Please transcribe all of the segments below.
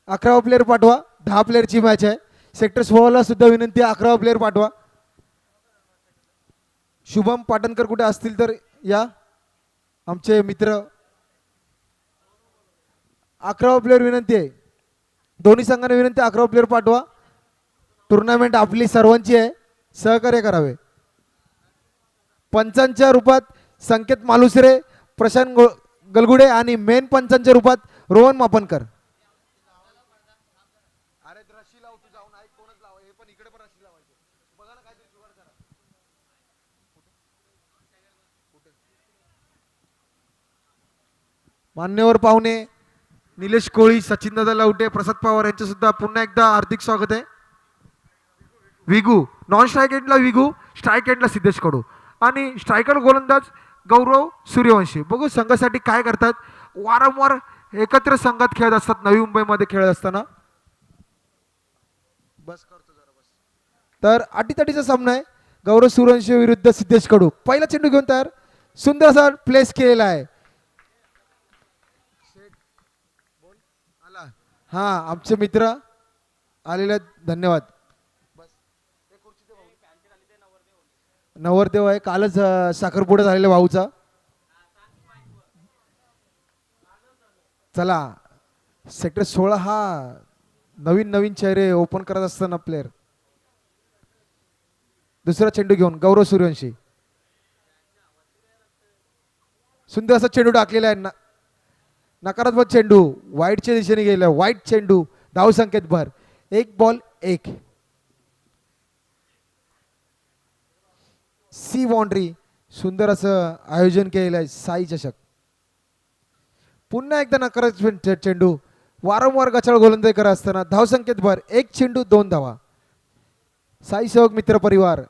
11 player पाठवा. 10 प्लेयरची match आहे. Sector 16 ला सुद्धा विनंती आहे, 11 प्लेयर पाठवा. शुभम पाटणकर कुठे असतील तर या, आमचे मित्र. 11 प्लेयर विनंती आहे, दोन्ही संघांना विनंती, 11 प्लेयर पाठवा. टुर्नामेंट आपली सर्वांची आहे, सहकार्य करावे. पंचांच्या रूपात संकेत मालुसरे, प्रशांत गलगुडे आणि मेन पंचांच्या रूपात रोहन मापनकर. मान्यवर पाहुणे निलेश कोळी, सचिन दादा लवटे, प्रसाद पवार यांचे सुद्धा पुन्हा एकदा हार्दिक स्वागत आहे. विगू नॉन स्ट्राईक एंडला विगू, स्ट्राईक एंडला सिद्धेश कडू आणि स्ट्रायकर गोलंदाज गौरव सूर्यवंशी. बघू संघासाठी काय करतात. वारंवार एकत्र संघात खेळत असतात नवी मुंबईमध्ये खेळत असताना. बस करतो जरा बस. तर अटीतटीचा सामना आहे, गौरव सूर्यवंशी विरुद्ध सिद्धेश कडू. पहिला चेंडू घेऊन तयार, सुंदर असा प्लेस केलेला आहे. हा आमचे मित्र आलेले आहेत, धन्यवाद. नवरदेव आहे, कालच साखरपुडा झालेला भाऊचा. चला सेक्टर 16 हा नवीन नवीन चेहरे ओपन करत असताना प्लेयर. दुसरा चेंडू घेऊन गौरव सूर्यवंशी, सुंदर असा चेंडू टाकलेला आहे. नकारात्मक चेंडू वाईटच्या दिशेने गेला, वाईट चेंडू. धाव संकेत भर, 1 बॉल 1. C boundary. सुंदर असं आयोजन केलेलं आहे साई चषक. पुन्हा एकदा नकारात्मक चेंडू, वारंवार गचाळ गोलंदाजी करत असताना धाव संकेत भर, 1 चेंडू 2 धावा. साई सेवक मित्र परिवार,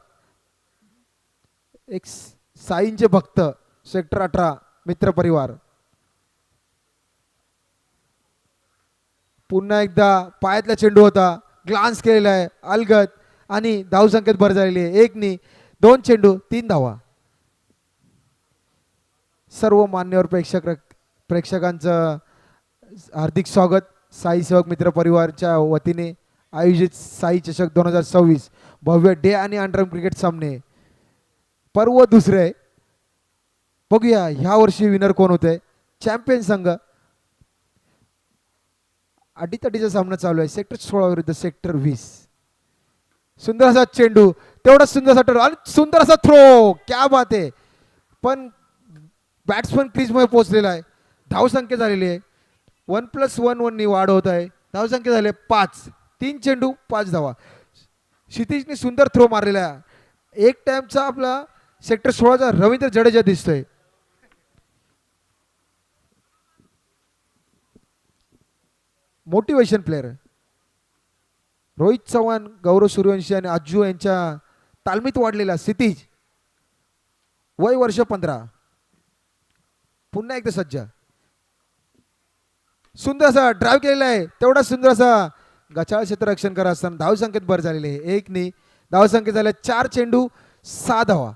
एक साईंचे भक्त, सेक्टर 18 मित्र परिवार. पुन्हा एकदा पायातला चेंडू होता, ग्लान्स केलेला आहे अलगद आणि धाव संकेत भर झालेली आहे. 1 2 चेंडू 3 धावा. सर्व मान्यवर प्रेक्षकांचं हार्दिक स्वागत. साई सेवक मित्र परिवारच्या वतीने आयोजित साई चषक 2026 भव्य डे आणि अंडर क्रिकेट सामने पर्व दुसरे आहे. बघूया ह्या वर्षी विनर कोण होते. चॅम्पियन संघ. अडीतडीचा सामना चालू आहे, सेक्टर 16 विरुद्ध सेक्टर 20. सुंदर असा चेंडू, तेवढा सुंदर असा टर्न आणि सुंदर असा थ्रो. क्या बात आहे. पण बॅट्समन क्रीज मध्ये पोहोचलेला आहे. धाव संख्या झालेली आहे 1+1 नी वाढ होत आहे. धाव संख्या झाले 5. 3 चेंडू 5 धावा. क्षितिजने सुंदर थ्रो मारलेला आहे. एक टाइमचा आपला सेक्टर 16चा रवींद्र जडेजा दिसतोय. मोटिवेशन प्लेयर रोहित चव्हाण, गौरव सूर्यवंशी आणि अज्जू यांच्या तालमीत वाढलेला क्षितिज, वय वर्ष 15. पुन्हा एकदा सज्ज. सुंदर असा ड्राईव्ह केलेला आहे, तेवढा सुंदर असा गचाळ क्षेत्ररक्षण करत असताना धाव संकेत भर झालेले आहे. 1 धाव संकेत झाले 4 चेंडू 6 धावा.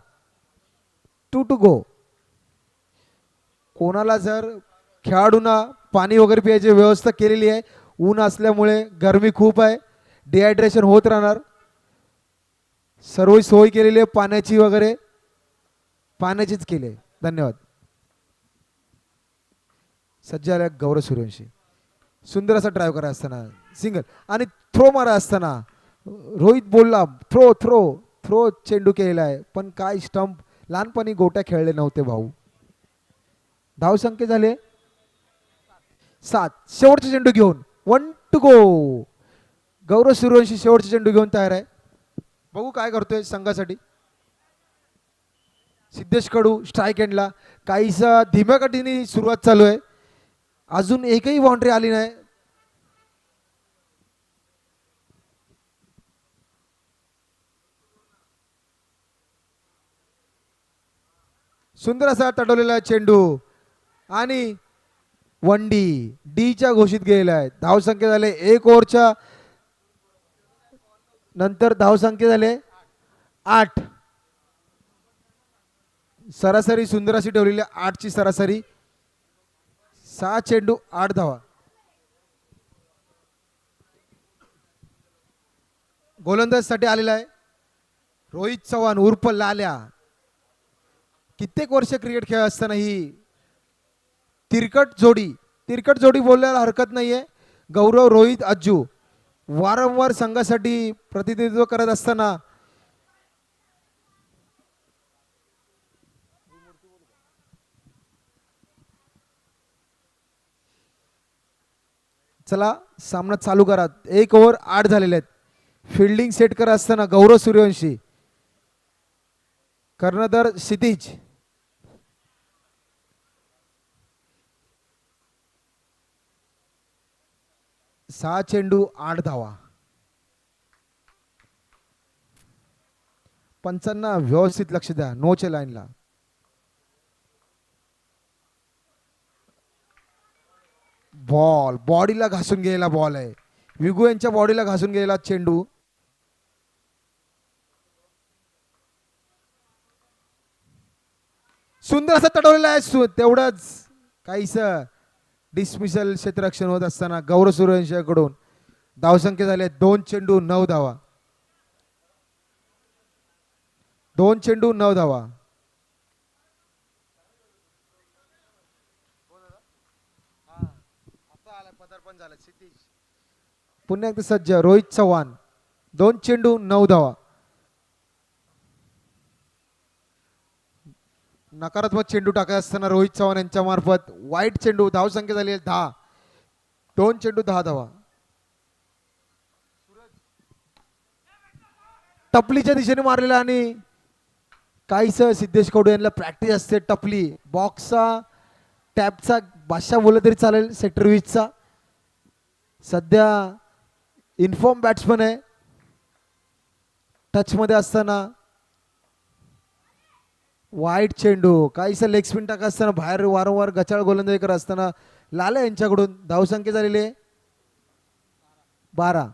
2 to go. कोणाला जर खेळाडूंना पाणी वगैरे प्यायची व्यवस्था केलेली आहे. ऊन असल्यामुळे गरमी खूप आहे, डिहायड्रेशन होत राहणार. सर्व सोय केलेली आहे पाण्याची वगैरे, पाण्याचीच केली आहे. धन्यवाद. सज्ज आल्या गौरव सूर्यवंशी. सुंदर असा ड्राईव्ह करा असताना सिंगल आणि थ्रो मारा असताना रोहित बोलला थ्रो थ्रो थ्रो चेंडू केलेला आहे. पण काय स्टंप, लहानपणी गोट्या खेळले नव्हते भाऊ. धाव संख्या झाले 7. शेवटचा चेंडू घेऊन 1 to go. गौरव सूर्यवंशी शेवटचा चेंडू घेऊन तयार आहे. बघू काय करतोय संघासाठी. सिद्धेश कडू स्ट्राईक एंडला. काहीसा धीम्या गतीने सुरुवात चालू आहे, अजून एकही बाउंड्री आली नाही. सुंदर असा तडवलेला चेंडू आणि 1 डीच्या घोषित गेलेला आहे. धाव संख्या झाले 1 ओव्हरच्या नंतर धाव संख्या झाले 8. सरासरी सुंदर अशी ठेवलेली 8 ची सरासरी. 6 चेंडू 8 धावा. गोलंदाजसाठी आलेला आहे रोहित चव्हाण उर्फ लाल्या. कित्येक वर्ष क्रिकेट खेळ असताना ही तिरकट जोडी बोलायला हरकत नाहीये. गौरव रोहित अज्जू वारंवार संघासाठी प्रतिनिधित्व करत असताना चला सामना चालू करा. 1 ओव्हर 8 झालेले आहेत. फिल्डिंग सेट करत असताना गौरव सूर्यवंशी, कर्णधार क्षितिज, 6 चेंडू 8 धावा. पंचांना व्यवस्थित लक्ष द्या. नोच्या लाईनला बॉल बॉडीला घासून गेलेला बॉल आहे. विगू यांच्या बॉडीला घासून गेलेला चेंडू. सुंदर असा तडवलेला आहे. तेवढंच काहीस डिसमिसल क्षेत्ररक्षण होत असताना गौरव सूर्यवंशीकडून धावसंख्या झाली 2 चेंडू 9 धावा. 2 चेंडू 9 धावा. पुन्हा एकदा सज्ज रोहित चव्हाण 2 चेंडू 9 धावा. नकारात्मक चेंडू टाकत असताना रोहित चव्हाण यांच्या मार्फत वाईट चेंडू. धावसंख्या झाली 10. 2 चेंडू 10 धावा. टपलीच्या दिशेने मारलेला आणि काहीस सिद्धेश कडू यांना प्रॅक्टिस असते. टपली बॉक्सचा टॅपचा भाषा बोलला तरी चालेल. सेक्टर 20चा सध्या इन्फॉर्म बॅट्समन आहे. टच मध्ये असताना वाईट चेंडू. काहीसा लेग स्पिन टाकत असताना बाहेर वारंवार गचाळ गोलंदाजी करत असताना लाल्या यांच्याकडून धावसंख्या झालेली आहे 12.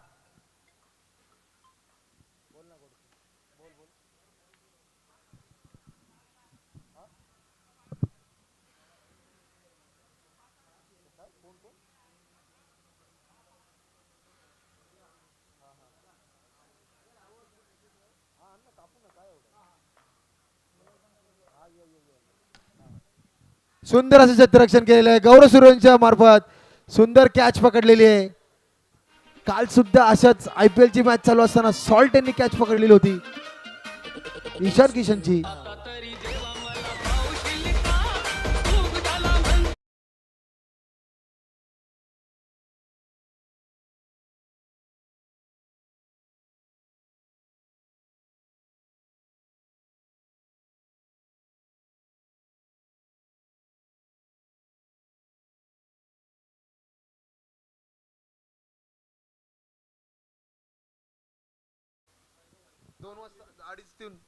सुंदर असं क्षेत्ररक्षण केलेलं आहे गौरव सूर्यवंशीच्या मार्फत. सुंदर कॅच पकडलेली आहे. काल सुद्धा अशाच IPL ची मॅच चालू असताना सॉल्ट यांनी कॅच पकडलेली होती ईशान किशनची.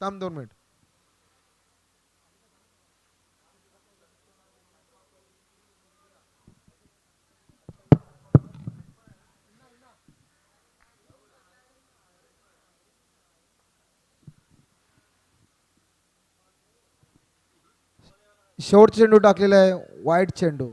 थांब 2 मिनिट. शेवटचा चेंडू टाकलेला आहे वाईट चेंडू.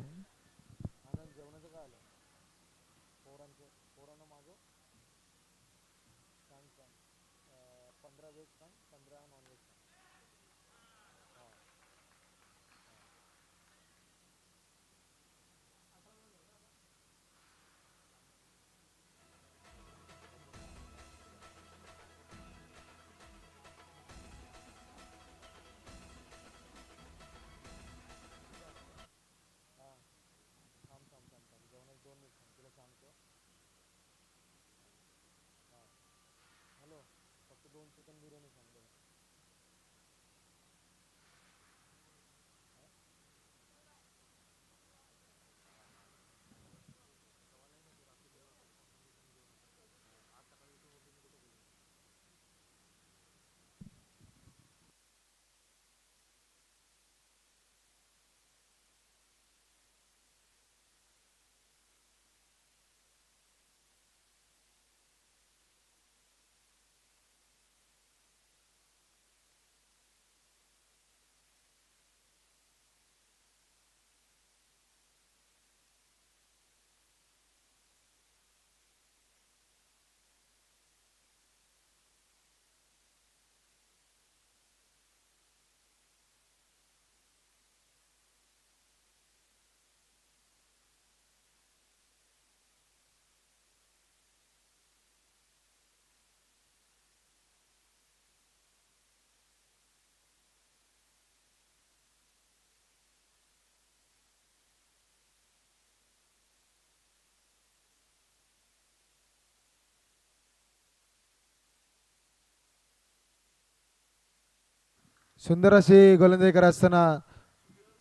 सुंदर असे गोलंदाजी करत असताना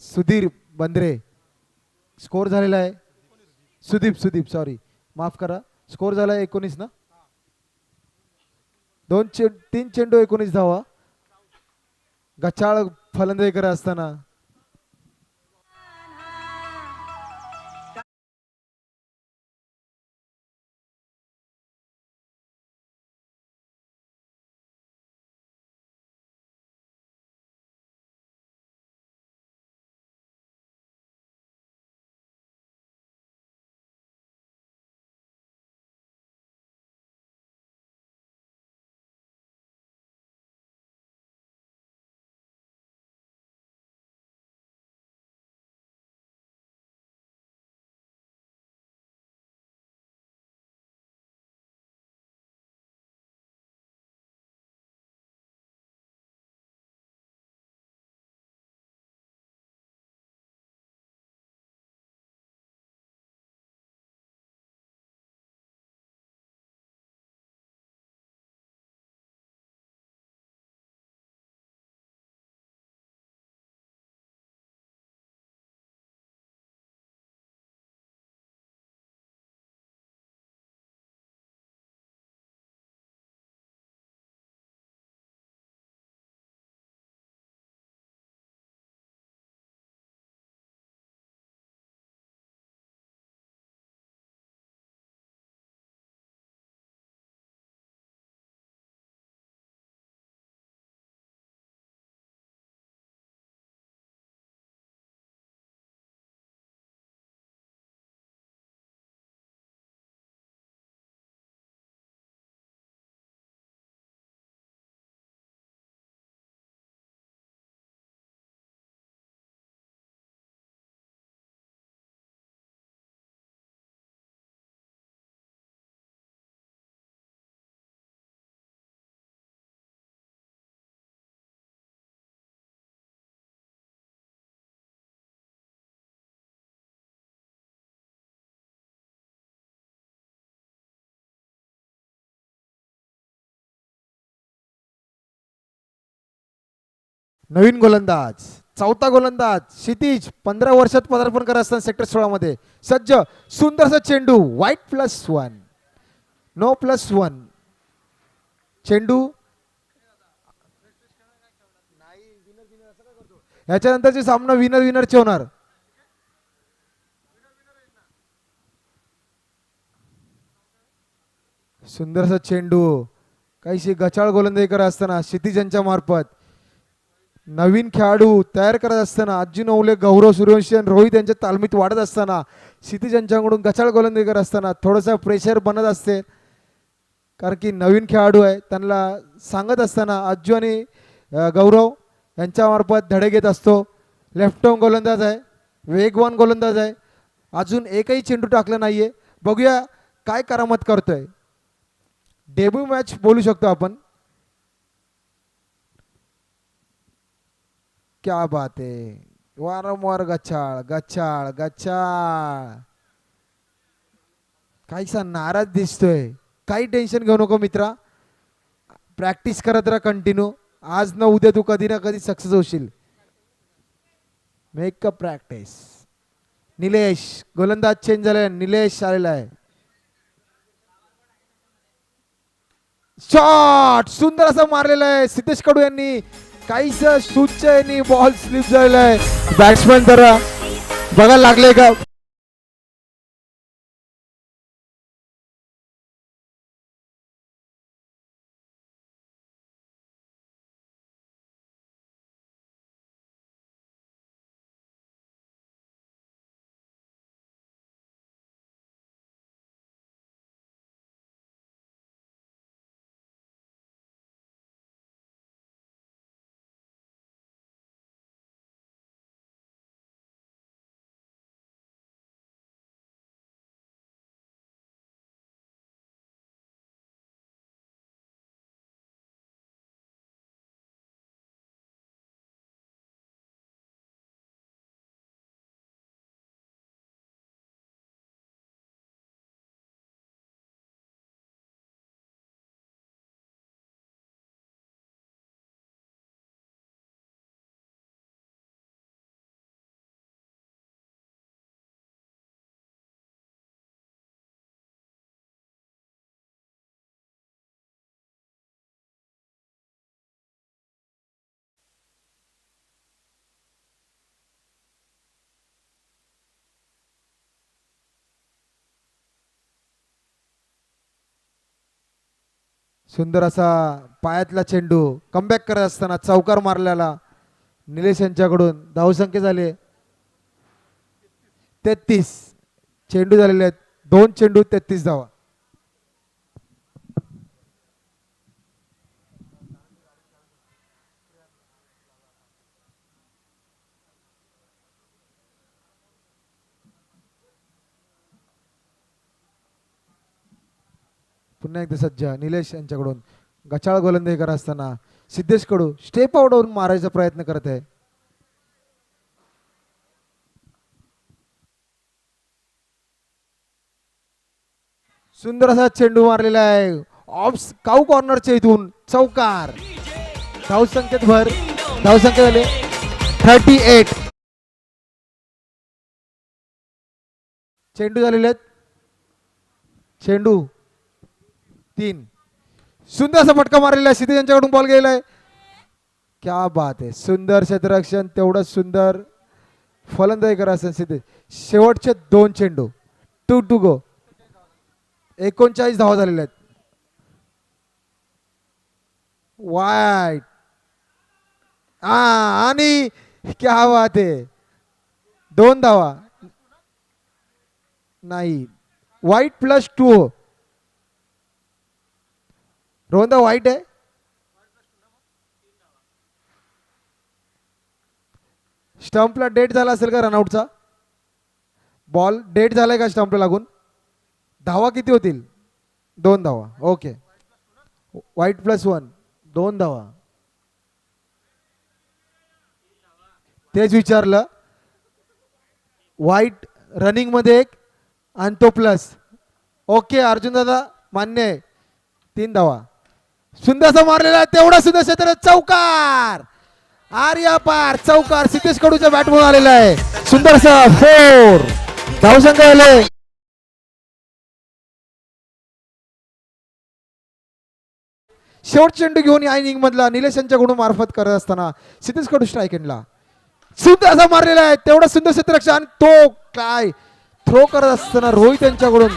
सुधीर बंद्रे. स्कोर झालेला आहे सुदीप सुदीप सॉरी माफ करा. स्कोर झाला आहे 19 ना. तीन चेंडू 19 धावा. गचाळ फलंदाजी करत असताना नवीन गोलंदाज चौथा गोलंदाज क्षितिज 15 वर्षात पदार्पण करत असताना सेक्टर 16 मध्ये सज्ज. सुंदरसा चेंडू वाईट +1 नो +1 चेंडू. याच्यानंतरचे सामना विनर विनरचे होणार. सुंदरसा चेंडू काहीशी गचाळ गोलंदाजी करत असताना क्षितिज यांच्या मार्फत नवीन खेळाडू तयार करत असताना अज्जू नवले गौरव सूर्यवंशी आणि रोहित यांच्या तालमीत वाढत असताना क्षितिज यांच्याकडून गचाळ गोलंदाजी करत असताना थोडंसं प्रेशर बनत असते. कारण की नवीन खेळाडू आहे त्यांना सांगत असताना अज्जू आणि गौरव यांच्यामार्फत धडे घेत असतो. लेफ्ट आर्म गोलंदाज आहे वेगवान गोलंदाज आहे. अजून एकही चेंडू टाकला नाहीये. बघूया काय करामत करतोय. डेब्यू मॅच बोलू शकतो आपण. क्या बात आहे. वारंवार गचाळ गचाळ गचाळ. काहीसा नाराज दिसतोय. काही टेन्शन घेऊ नको मित्रा. प्रॅक्टिस करत राहा कंटिन्यू. आज न उद्या तू कधी ना कधी सक्सेस होशील. Make a practice. निलेश गोलंदाज चेंज झालाय. निलेश आलेला आहे. शॉट सुंदर असा मारलेला आहे सिद्धेश कडू यांनी. काहीच सूच यांनी बॉल स्लिप झालेला आहे. बॅट्समॅन जरा बघायला लागले का सुंदर असा पायातला चेंडू कमबॅक करत असताना चौकार मारलेला निलेश यांच्याकडून. धावसंख्या झाले 33. चेंडू झालेले आहेत 2 चेंडू 33 धावा. पुन्हा एकदा सज्ज निलेश यांच्याकडून गचाळ गोलंदाजी करत असताना सिद्धेश कडू स्टेप आउटवरून मारायचा प्रयत्न करत आहे. सुंदर असा चेंडू मारलेला आहे ऑफ काऊ कॉर्नरच्या इथून चौकार. धावसंख्येत भर. धावसंख्या झाले 38. चेंडू झालेले आहेत चेंडू 3. सुंदर असा फटका मारलेला आहे सिद्धेश यांच्याकडून बॉल गेलाय. क्या बात आहे. सुंदर क्षेत्ररक्षण तेवढंच सुंदर फलंदाजी करा सिद्धेश. शेवटचे 2 चेंडू 2 टू गो. 39 धावा झालेल्या आहेत. वाईट आणि क्या बात आहे 2 धावा नाही. वाईट +2. रोहनदा वाईट आहे. स्टंपला डेट झाला असेल का रनआउटचा. बॉल डेट झालाय का स्टंपला लागून. धावा किती होतील 2 धावा. ओके वाईट +1 2 धावा. तेच विचारलं. वाईट रनिंग मध्ये 1 आणि तो प्लस. ओके अर्जुन दादा मान्य आहे. 3 धावा. सुंदरसा मारलेला तेवढा सुंदर क्षेत्र चौकार. आर्या पार चौकार सिद्धेश कडूच्या बॅटमधून आलेला आहे. सुंदरसा 4. धावसंख्या आले शेवट चेंडू घेऊन या इनिंग मधला निलेश यांच्याकडून मार्फत करत असताना सिद्धेश कडू स्ट्राईक एंडला. सुंदर असा मारलेला आहे तेवढा सुंदर क्षेत्ररक्षण आणि तो काय थ्रो करत असताना रोहित यांच्याकडून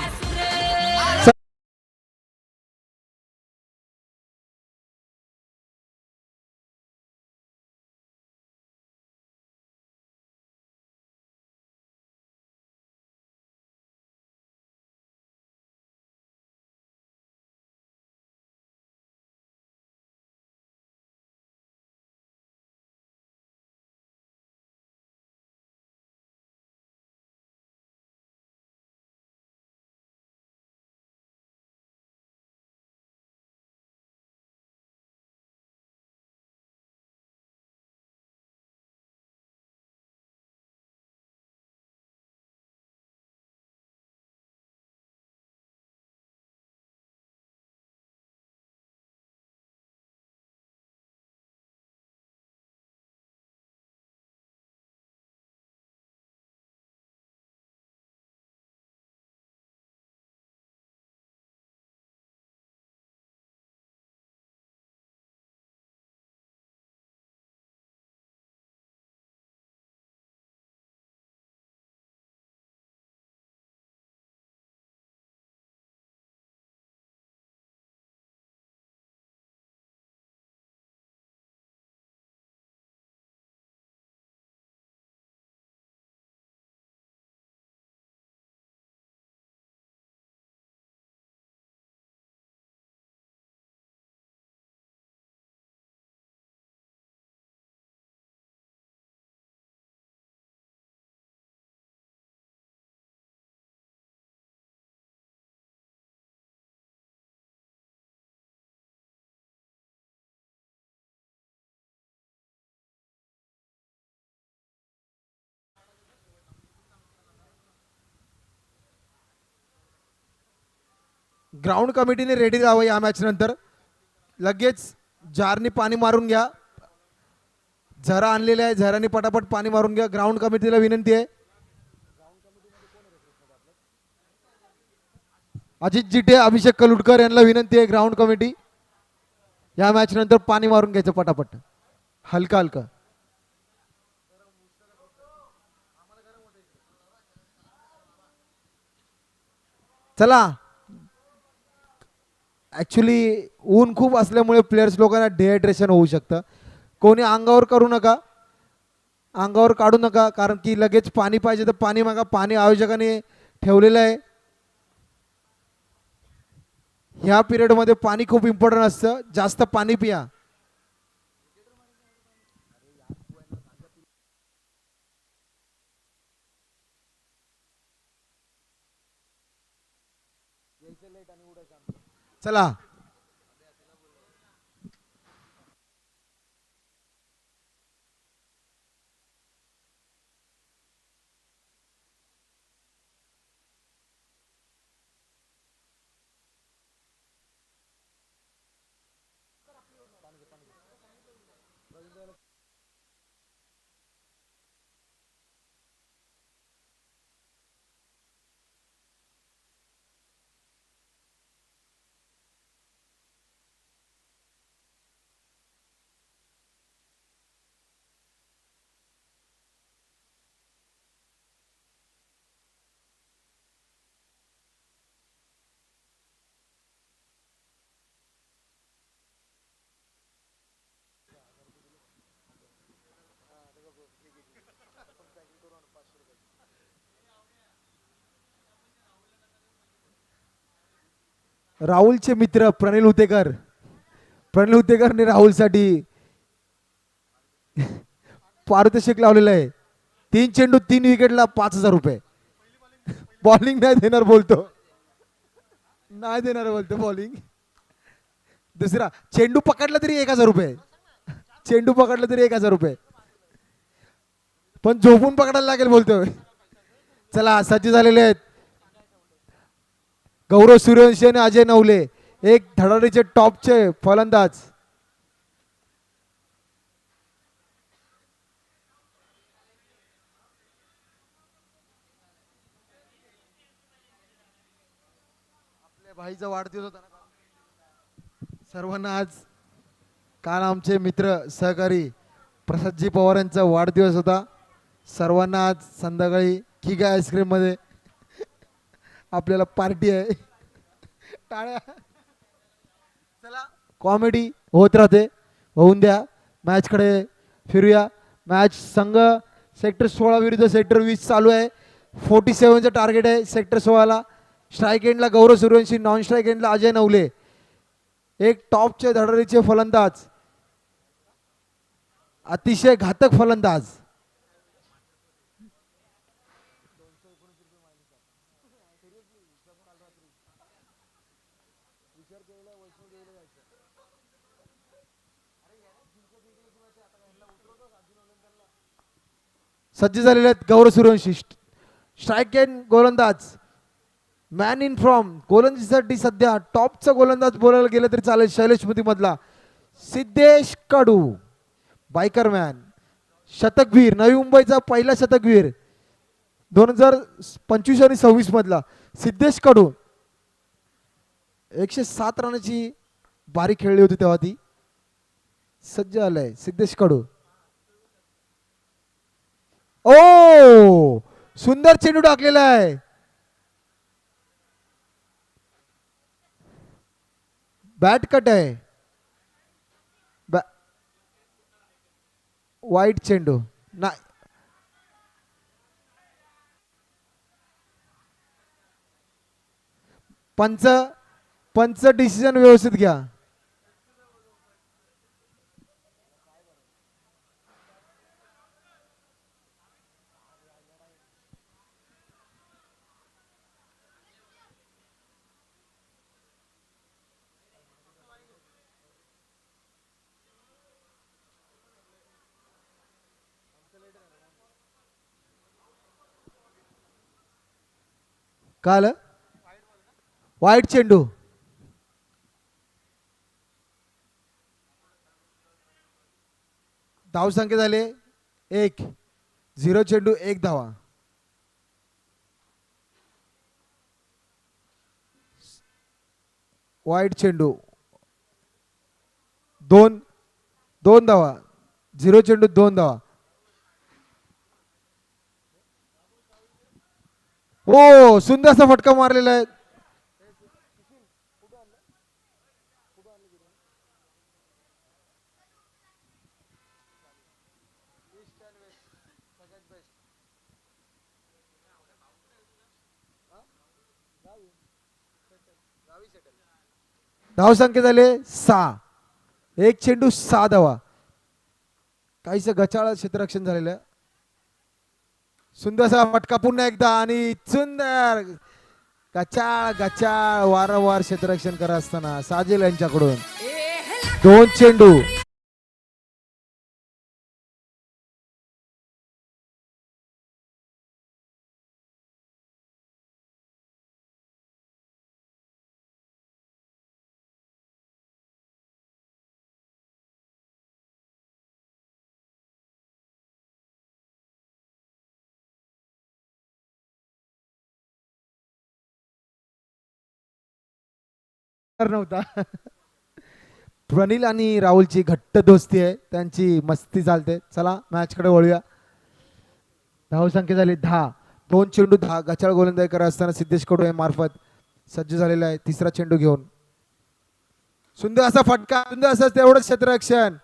ग्राउंड कमिटीने रेडी राहावं या मॅच नंतर. लगेच जारनी पाणी मारून घ्या. झरा आणलेला आहे झराने पटापट पाणी मारून घ्या. ग्राउंड कमिटीला विनंती आहे. अजित जिटे अभिषेक कलुटकर यांना विनंती आहे. ग्राउंड कमिटी या मॅच नंतर पाणी मारून घ्यायचं पटापट हलका हलका. चला ॲक्च्युली ऊन खूप असल्यामुळे प्लेयर्स लोकांना डिहायड्रेशन होऊ शकतं. कोणी अंगावर करू नका, अंगावर काढू नका, कारण की लगेच पाणी पाहिजे तर पाणी मागा. पाणी आयोजकाने ठेवलेलं आहे. ह्या पिरियडमध्ये पाणी खूप इम्पॉर्टंट असतं, जास्त पाणी पिया. चला, राहुलचे मित्र प्रणिल हुतेकर, प्रणिल हुतेकरने राहुलसाठी पारितोषिक लावलेलं आहे. 3 चेंडू 3 विकेटला 5,000 रुपये. बॉलिंग नाही देणार बोलतो, नाही देणार बोलतो बॉलिंग. दुसरा चेंडू पकडला तरी 1,000 रुपये. चेंडू पकडला तरी 1,000 रुपये, पण झोपून पकडायला लागेल बोलतोय. चला, सज्ज झालेले आहेत गौरव सूर्यवंशी आणि अजय नवले, एक धडाडीचे टॉपचे फलंदाज. आपल्या भाईचा वाढदिवस होता ना सर्वांना आज. काल आमचे मित्र सहकारी प्रसादजी पवार यांचा वाढदिवस होता. सर्वांना आज संध्याकाळी किगा आईस्क्रीम मध्ये आपल्याला पार्टी आहे. टाळ्या. चला, कॉमेडी होत राहते, होऊन द्या. मॅचकडे फिरूया. मॅच संघ सेक्टर 16 विरुद्ध सेक्टर 20 चालू आहे. 47चं टार्गेट आहे सेक्टर 16ला. स्ट्राईक एंडला गौरव सूर्यवंशी, नॉन स्ट्राईक एंडला अजय नवले, एक टॉपचे धडाडीचे फलंदाज, अतिशय घातक फलंदाज. सज्ज झालेले आहेत गौरव सूर्यवंशी. स्ट्राईक एंड गोलंदाज, मॅन इन फॉर्म. गोलंदाजीसाठी सध्या टॉपचा गोलंदाज बोलायला गेलं तरी चालेल शैलेश मधला सिद्धेश कडू, बायकर मॅन, शतकवीर, नवी मुंबईचा पहिला शतकवीर 2025 आणि 26 मधला सिद्धेश कडू. 107 रनाची बारी खेळली होती तेव्हा ती. सज्ज आलाय सिद्धेश कडू. ओ, सुंदर चेंडू टाकलेला आहे. बॅट कट आहे. वाईट चेंडू नाही. पंच पंच डिसिजन व्यवस्थित घ्या. काल वाईट चेंडू. धावसंख्या झाले 1, 0 चेंडू 1 धावा. वाईट चेंडू 2, 2 धावा. 0 चेंडू 2 धावा. हो, सुंदर असा फटका मारलेला आहे. धावसंख्या झाले 6. एक चेंडू 6 धावा. काहीच गचाळ क्षेत्ररक्षण झालेलं. सुंदर असा फटका पुन्हा एकदा आणि सुंदर गचाळ गचाळ वारंवार क्षेत्ररक्षण करत असताना साजिल यांच्याकडून 2 चेंडू. नव्हता. प्रनिल आणि राहुलची घट्ट दोस्ती आहे, त्यांची मस्ती चालते. चला मॅच कडे वळूया. धावसंख्या झाली 10. 2 चेंडू 10. गचाळ गोलंदाजी करत असताना सिद्धेश कडू मार्फत सज्ज झालेला आहे तिसरा चेंडू घेऊन. सुंदर असा फटका, सुंदर असं तेवढंच क्षेत्ररक्षण.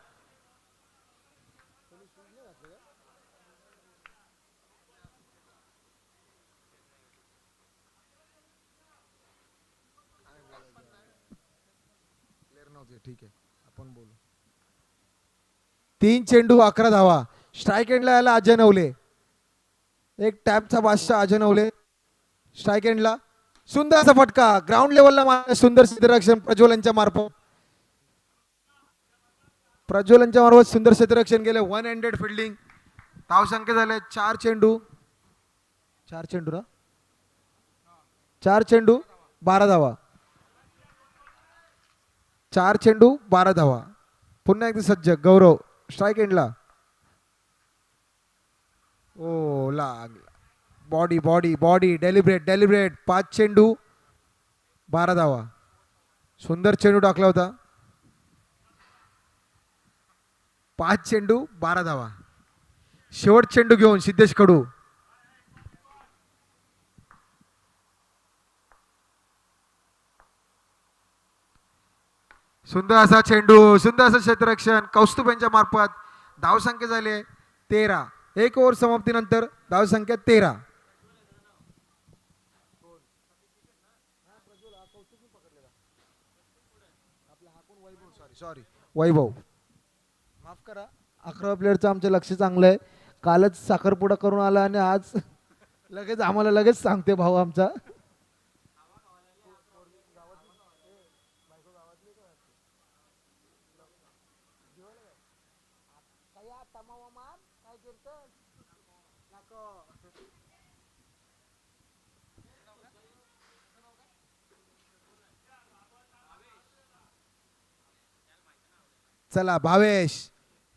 ठीक आहे, आपण बोलू. 3 चेंडू 11 धावा. स्ट्राईक एंडला यायला अजय नवले. एक टॅपचा बादशाह अजय नवले स्ट्राईक एंडला. सुंदर असा फटका ग्राउंड लेवलला. सुंदर क्षेत्ररक्षण प्रज्वलनच्या मार्फत. प्रज्वलनच्या मार्फत सुंदर क्षेत्ररक्षण गेले. 1 हँडेड फिल्डिंग. धावसंख्या झाले 4 चेंडू. 4 चेंडू ना, 4 चेंडू 12 धावा. 4 चेंडू 12 धावा. पुन्हा एकदा सज्ज गौरव स्ट्राईक एंडला. ओ लागला. Body body body deliberate deliberate. 5 चेंडू 12 धावा. सुंदर चेंडू टाकला होता. 5 चेंडू 12 धावा. शेवट चेंडू घेऊन सिद्धेश कडू. सुंदर असा चेंडू, सुंदर असं क्षेत्ररक्षण कौस्तुभ यांच्या मार्फत. धावसंख्या झाले 13. 1 ओव्हर समाप्तीनंतर धावसंख्या 13. सॉरी वैभव, माफ करा. 11 प्लेयरचं आमचं लक्ष चांगलं आहे. कालच साखरपुडा करून आला आणि आज लगेच आम्हाला लगेच सांगते भाऊ आमचा. चला भावेश,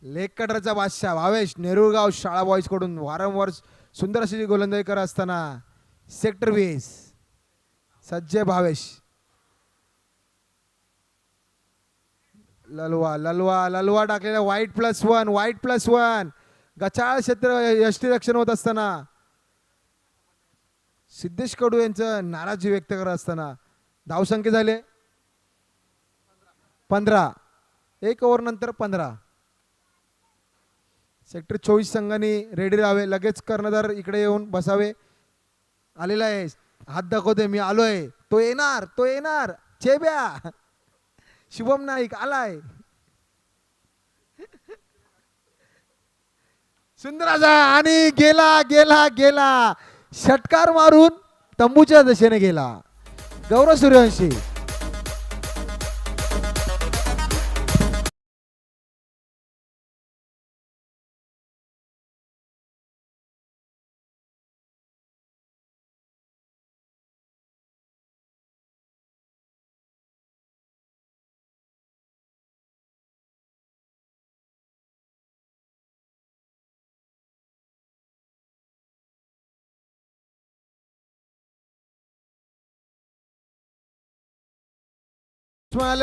लेग कटरचा बादशाह भावेश नेरुळगाव शाळा बॉईज कडून वारंवार सुंदर अशी गोलंदाजी करत असताना सेक्टर 20 सज्ज भावेश. ललवा ललवा ललवा टाकलेला. वाईट +1 वाईट +1. गचाळ क्षेत्र यष्टीरक्षण होत असताना सिद्धेश कडू यांचं नाराजी व्यक्त करत असताना धावसंख्या झाले 15. 1 ओव्हर नंतर 15. सेक्टर 24 संघांनी रेडी राहावे. लगेच कर्णधार इकडे येऊन बसावे. आलेला आहे, हात दाखवते मी आलोय. तो येणार तो येणार. चेब्या शुभम नाईक आलाय. सुंदर असा आणि गेला गेला गेला. षटकार मारून तंबूच्या दिशेने गेला गौरव सूर्यवंशी.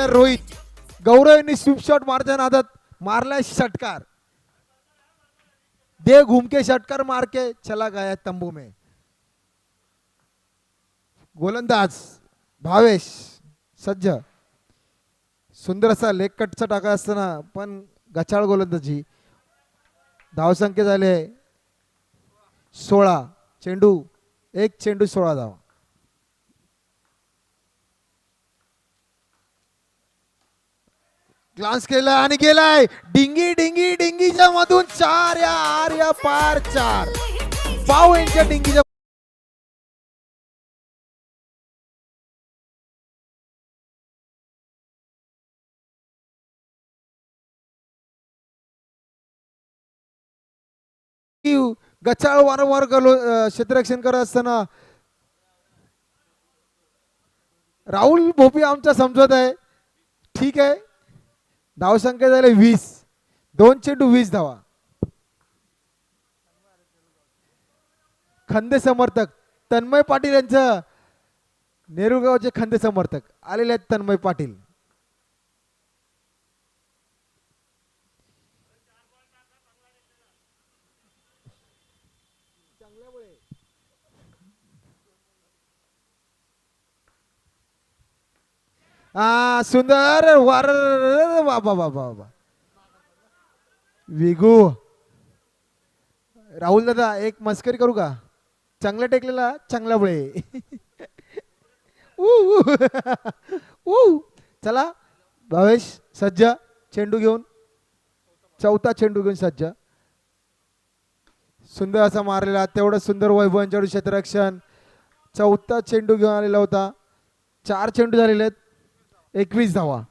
रोहित गौरव यांनी स्वीप शॉट मारच्या नादात मारलाय षटकार. दे घूम के षटकार मार के चला गया तंबू में. गोलंदाज भावेश सज्ज. सुंदर असा लेग कटचा टाका असताना पण गचाळ गोलंदाजी. धावसंख्या झाले 16. चेंडू एक चेंडू 16 धावा. ग्लान्स केला आणि गेलाय डिंगी डिंगी डिंगीच्या मधून 4 या आर्या पार 4. पाव यांच्या डिंगीच्या गचाळ वारंवार क्षेत्ररक्षण करत असताना राहुल भोपी आमचा समजत आहे. ठीक आहे. धावसंख्या झाली 20. 2 चेंडू 20 धावा. खंदे समर्थक तन्मय पाटील यांचं नेरुगावचे खंदे समर्थक आलेले आहेत. तन्मय पाटील सुंदर वार बाबा बाबा बाबा विगू. राहुल दादा एक मस्करी करू का? चांगला टेकलेला चांगला बळे. चला भावेश सज्ज चेंडू घेऊन. चौथा चेंडू घेऊन सज्ज. सुंदर असा मारलेला तेवढं सुंदर वैभव यांच्याकडून क्षेत्ररक्षण. चौथा चेंडू घेऊन आलेला होता. 4 चेंडू झालेले आहेत. 21 धावा.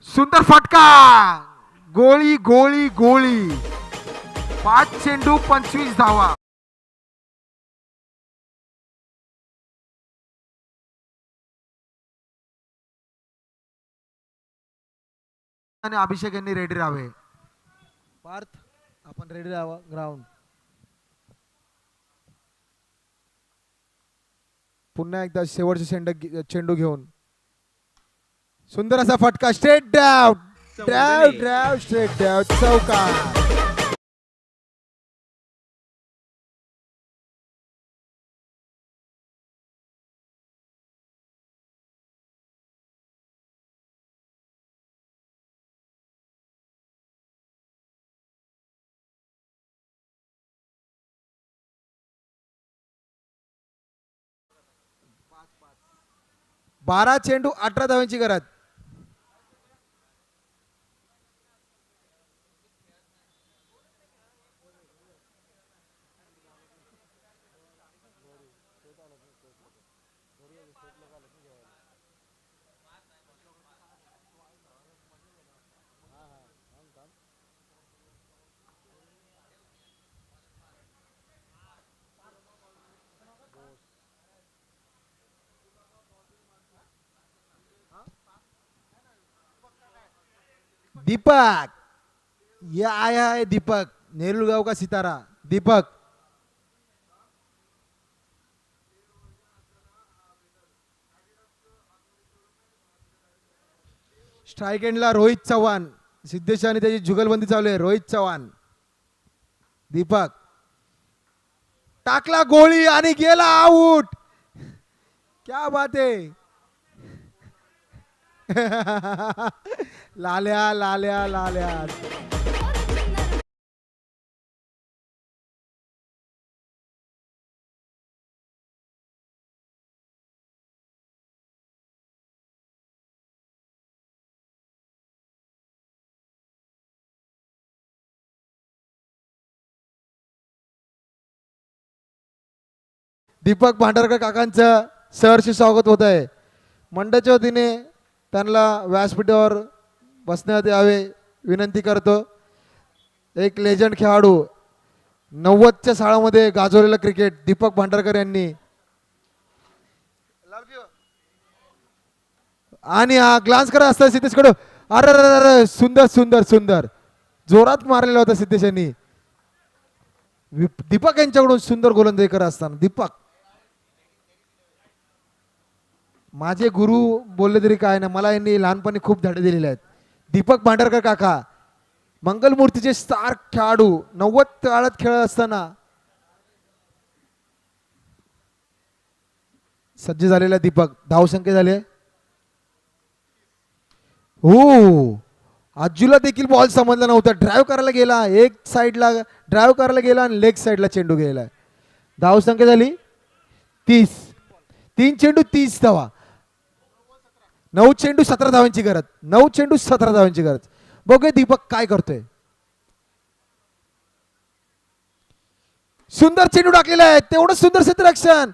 सुंदर फटका गोळी गोळी गोळी. 5 चेंडू 25 धावा. आणि अभिषेक यांनी रेडी राहावे. पार्थ आपण रेडी राहावा. ग्राउंड पुन्हा एकदा शेवटचे चेंडू घेऊन सुंदर असा फटका. Straight drive drive drive straight drive चौकार. बारा चेंडू 18 धावांची गरज. दीपक ये आया है. दीपक नेरुलगांव का सितारा दीपक. स्ट्राइक एंडला रोहित चव्हाण. सिद्धेश आणि त्याची जुगलबंदी चालू आहे. रोहित चव्हाण. दीपक टाकला गोळी आणि गेला आउट. क्या बात आहे. लाल्या लाल्या लाल्या. दीपक भांडारकर काकांचं सहर्ष स्वागत होत आहे. मंडळाच्या वतीने त्यांना व्यासपीठावर बसण्यात यावे विनंती करतो. एक लेजंड खेळाडू 90च्या सालामध्ये गाजवलेला क्रिकेट दीपक भांडारकर यांनी. आणि हा ग्लान्स करत असता सिद्धेशकडे. अरे सुंदर सुंदर सुंदर जोरात मारलेला होता सिद्धेश यांनी. दीपक यांच्याकडून सुंदर गोलंदाजी करत असताना दीपक माझे गुरु बोलले तरी काय ना. मला यांनी लहानपणी खूप धडे दिलेले आहेत. दीपक भांडारकर काका मंगलमूर्तीचे स्टार खेळाडू 90 काळात खेळत असताना सज्ज झालेला दीपक. धावसंख्या झाली. हो, आजूला देखील बॉल समजला नव्हता. ड्राईव्ह करायला गेला, एक साईडला ड्राईव्ह करायला गेला आणि लेग साईडला चेंडू गेला. धावसंख्या झाली 30. 3 चेंडू 30 धावा. 9 चेंडू 17 धावांची गरज. 9 चेंडू 17 धावांची गरज. बघूया दीपक काय करतोय. सुंदर चेंडू टाकलेला आहे. तेवढं सुंदर क्षेत्ररक्षण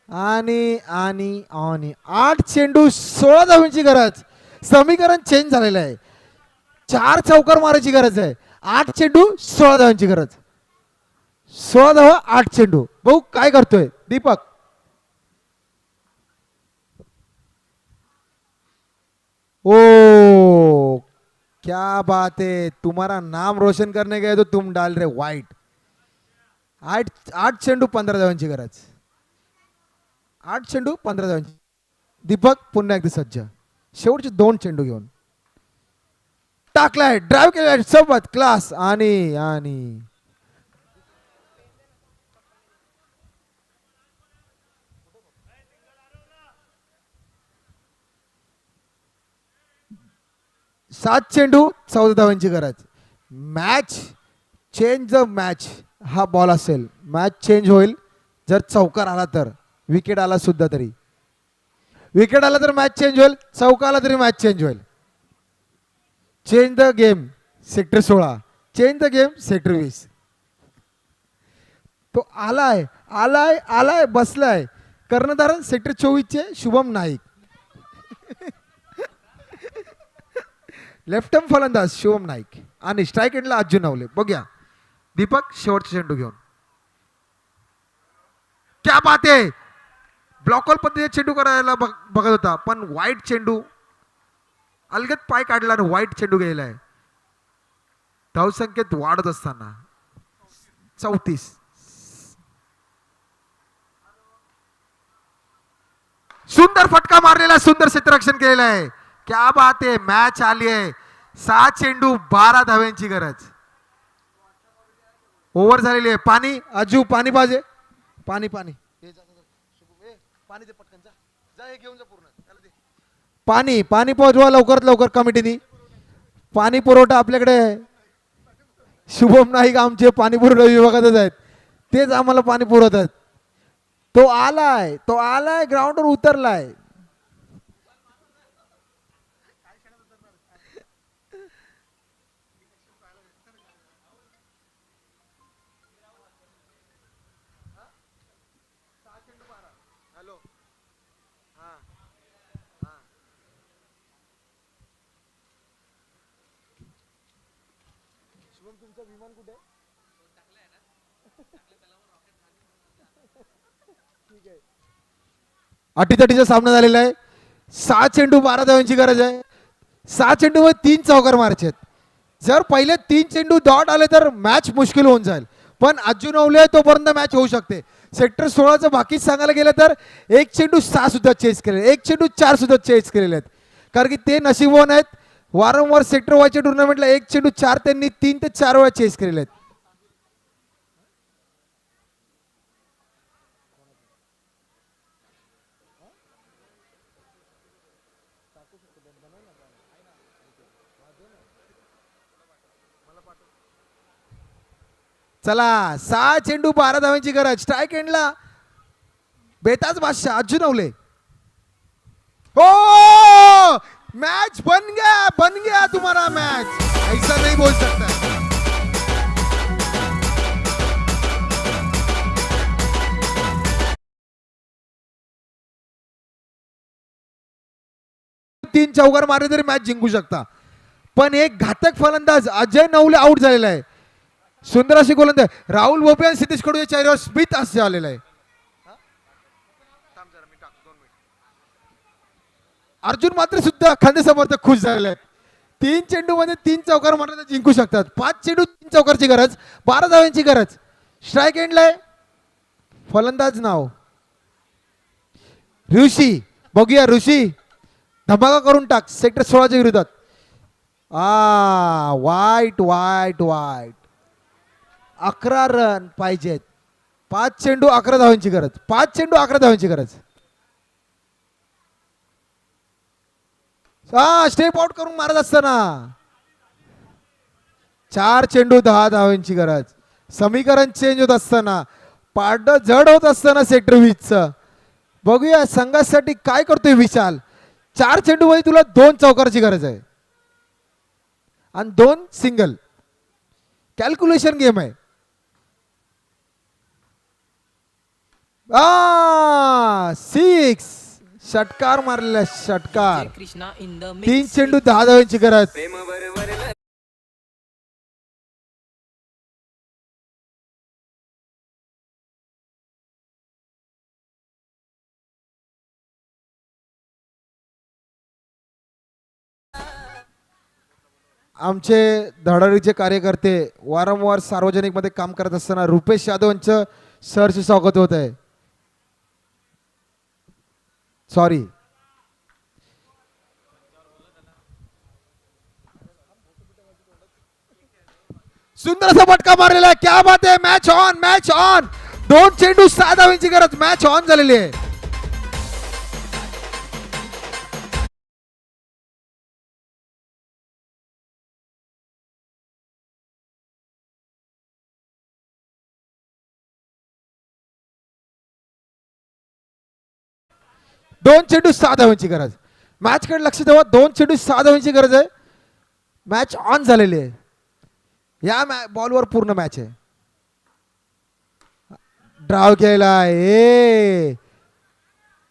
आणि आणि आणि 8 चेंडू 16 धावांची गरज. समीकरण चेंज झालेलं आहे. 4 चौकार मारायची गरज आहे. 8 चेंडू 16 धावांची गरज. 16 धावा 8 चेंडू. भाऊ काय करतोय दीपक. ओ क्या बात है. तुम्हारा नाम रोशन करने गए तो तुम डाल रहे वाइट. 8 चेंडू 15 धावांची गरज. 8 चेंडू 15 धावांची. दीपक पुन्हा एकदा सज्ज. शेवटचे 2 चेंडू घेऊन टाकलाय. ड्राईव्ह केलाय सोबत क्लास आणि आणि 7 चेंडू 14 धावांची गरज. मॅच चेंज द मॅच हा बॉल असेल. मॅच चेंज होईल जर चौकार आला तर. विकेट आला सुद्धा तरी. विकेट आला तर मॅच चेंज होईल. चौका आला तरी मॅच चेंज होईल. Change the game sector 16. Change the game sector 20. तो आलाय आलाय आलाय बसलाय. कर्णधार सेक्टर 24 चे शुभम नाईक. लेफ्ट फलंदाज शुभम नाईक आणि स्ट्राईक एंडला अज्जू नवले. बघूया दीपक शेवटचा चेंडू घेऊन. क्या बात आहे. ब्लॉकॉल पद्धतीने चेंडू करायला बघत होता पण वाईट चेंडू. अलगद पाय काढला आणि वाईट चेंडू गेलाय. धावसंख्येत वाढत असताना 34. सुंदर फटका मारलेला. सुंदर क्षेत्ररक्षण केलेलं आहे. क्या बात आहे. मॅच आली आहे. 6 चेंडू 12 धाव्यांची गरज. ओव्हर झालेली आहे. पाणी अजू पाणी पाहिजे. पाणी पाणी पाणी दे पटकन. जा हे घेऊन जा पूर्ण. पाणी पाणी पोहोचवा लवकरात लवकर कमिटीनी. पाणी पुरवठा आपल्याकडे शुभम नाईक आमचे पाणी पुरवठा विभागातच आहेत. तेच आम्हाला पाणी पुरवतात. तो आलाय ग्राउंडवर उतरलाय. तुमचा विमान कुठे. ठीक आहे. अटीतटीचा सामना झालेला आहे. 6 चेंडू 12 धावांची गरज आहे. 6 चेंडू मध्ये 3 चौकार मारायचे आहेत. जर पहिले 3 चेंडू डॉट आले तर मॅच मुश्किल होऊन जाईल. पण अजून नवले तोपर्यंत मॅच होऊ शकते. सेक्टर 16चं बाकीच सांगायला गेलं तर 1 चेंडू 6 सुद्धा चेस केले. 1 चेंडू 4 सुद्धा चेस केलेले आहेत. कारण की ते नशीबवान आहेत. वारंवार सेक्टर वायच्या टुर्नामेंटला 1 चेंडू 4 त्यांनी 3 ते 4 वेळा चेस केलेले आहेत. चला 6 चेंडू 12 धावांची गरज. स्ट्राईक एंडला बेताज बादशाह अज्जू नवले. हो मैच बन गया तुम्हारा मैच. ऐसा नहीं बोल सकता. तीन चौकार मारले तरी मॅच जिंकू शकता. पण एक घातक फलंदाज अजय नवले आउट झालेला आहे. सुंदर अशी गोलंदाज राहुल भोपे आणि सिद्धेश कडूच्या चेहऱ्यावर स्मित असे आलेला आहे. अर्जुन मात्र सुद्धा खांदे समर्थक खुश झालेले आहेत. 3 चेंडू मध्ये 3 चौकार मारले जिंकू शकतात. 5 चेंडू 3 चौकारची गरज. 12 धावांची गरज. स्ट्राईक एंडला आहे. फलंदाज नाव ऋषी. बघूया ऋषी धमाका करून टाक सेक्टर 16च्या विरोधात. वाईट वाईट वाईट. 11 रन पाहिजेत. 5 चेंडू 11 धावांची गरज. 5 चेंडू 11 धावांची गरज. हा स्टेप आउट करून मारत असताना 4 चेंडू 10 धावांची गरज. समीकरण चेंज होत असताना, पारड जड होत असताना सेक्टर 20च. बघूया संघासाठी काय करतोय विशाल. 4 चेंडू मध्ये तुला 2 चौकाराची गरज आहे आणि 2 सिंगल. कॅल्क्युलेशन गेम आहे. सिक्स षटकार मारलेला षटकार. 3 चेंडू 10 धावांची गरज. आमचे धडाडीचे कार्यकर्ते वारंवार सार्वजनिक मध्ये काम करत असताना रुपेश यादवांचं सरचे स्वागत होत आहे. सॉरी. सुंदर असा फटका मारलेला आहे. क्या बात आहे. Match on, match on. 2 चेंडू 6 धावांची गरज. मॅच ऑन झालेली आहे. दोन चेंडू 6 धावांची गरज. मॅच कडे लक्ष ठेवा. 2 चेंडू 6 धावांची गरज आहे. मॅच ऑन झालेली आहे. या बॉलवर पूर्ण मॅच आहे. ड्राव केला आहे.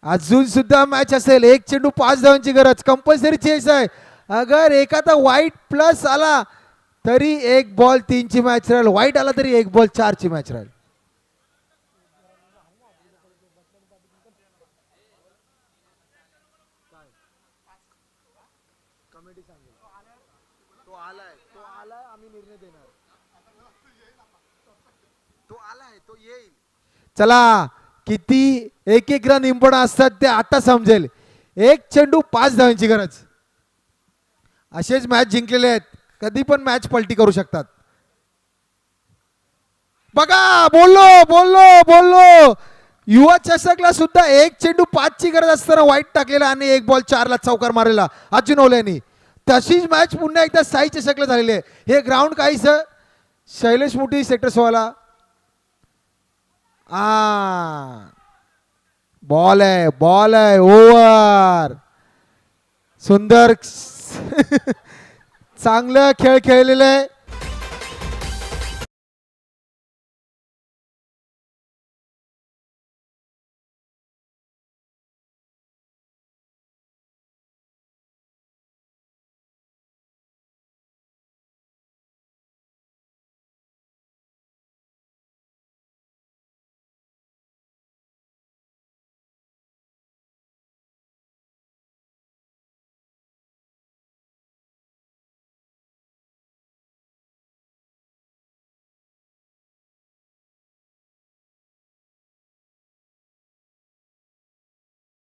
अजून सुद्धा मॅच असेल. 1 चेंडू 5 धावांची गरज. कंपल्सरी चेस आहे. अगर एखादा वाईट प्लस आला तरी 1 बॉल 3 ची मॅच राहील. वाईट आला तरी 1 बॉल 4 ची मॅच राहील. चला किती एक एक रन इम्पॉर्टंट असतात ते आता समजेल. 1 चेंडू 5 धावांची गरज. असेच मॅच जिंकलेले आहेत. कधी पण मॅच पलटी करू शकतात. बघा बोललो बोललो बोललो. युवा चषकला सुद्धा 1 चेंडू 5 ची गरज असताना वाईट टाकलेला आणि 1 बॉल 4 ला चौकार मारलेला अर्जुन ओल्यांनी. तशीच मॅच पुन्हा एकदा साई चषकला झालेली आहे. हे ग्राउंड काहीच शैलेश मोठी सेक्टर 16. बॉल आहे, बॉल आहे. ओव्हर. सुंदर चांगलं खेळ खेळलेलं आहे.